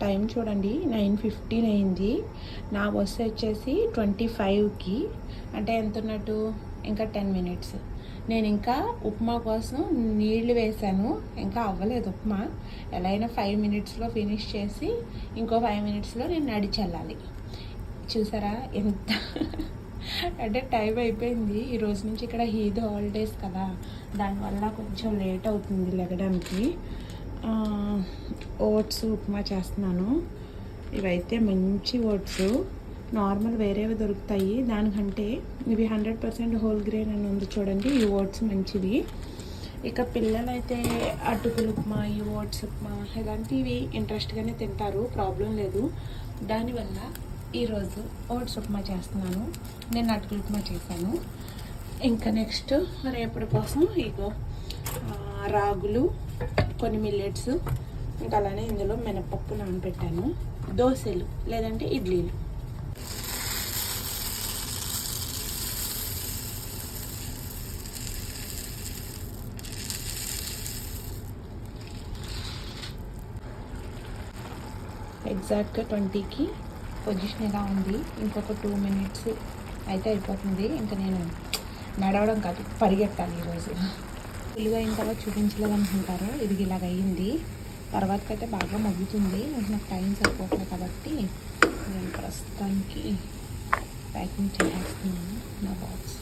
Time చూడండి 9:15 అయింది. నా బస్సు వచ్చేసి 25కి, అంటే ఎంత ఉన్నట్టు ఇంకా 10 మినిట్స్. నేను ఇంకా ఉప్మా కోసం నీళ్లు వేశాను, ఇంకా అవ్వలేదు ఉప్మా. ఎలా అయినా 5 మినిట్స్లో ఫినిష్ చేసి ఇంకో 5 మినిట్స్లో నేను నడిచి వెళ్ళాలి. చూసారా ఎంత అంటే టైం అయిపోయింది. ఈరోజు నుంచి ఇక్కడ ఈద్ హాలిడేస్ కదా, దానివల్ల కొంచెం లేట్ అవుతుంది లెగడానికి. ఓట్స్ ఉప్మా చేస్తున్నాను. ఇవైతే మంచి ఓట్స్, నార్మల్ వేరేవి దొరుకుతాయి దానికంటే ఇవి 100% హోల్ గ్రెయిన్ అని ఉంది చూడండి. ఈ ఓట్స్ మంచివి. ఇక పిల్లలైతే అటుకులు ఉప్మా, ఈ ఓట్స్ ఉప్మా ఇలాంటివి ఇంట్రెస్ట్గానే తింటారు, ప్రాబ్లం లేదు. దానివల్ల ఈరోజు ఓట్స్ ఉప్మా చేస్తున్నాను. నేను అటుకులు ఉప్మా చేశాను. ఇంకా నెక్స్ట్ రేపటి కోసం ఇగో రాగులు, కొన్ని మిల్లెట్స్, ఇంకా అలానే ఇందులో మినపప్పు నానబెట్టాను. దోశలు లేదంటే ఇడ్లీలు. ఎగ్జాక్ట్గా 20కి పొజిషన్ ఇలా ఉంది. ఇంకొక 2 మినిట్స్ అయితే అయిపోతుంది. ఇంకా నేను నడవడం కాదు, పరిగెత్తాలి ఈరోజు. ఫుల్గా అయిన తర్వాత చూపించలేదనుకుంటారు. ఇది ఇలాగ అయ్యింది. తర్వాతకైతే బాగా మగ్గుతుంది. నాకు టైం సరిపోతుంది కాబట్టి నేను ప్రస్తుతానికి ప్యాకింగ్ చేసేస్తున్నాను నా బాక్స్.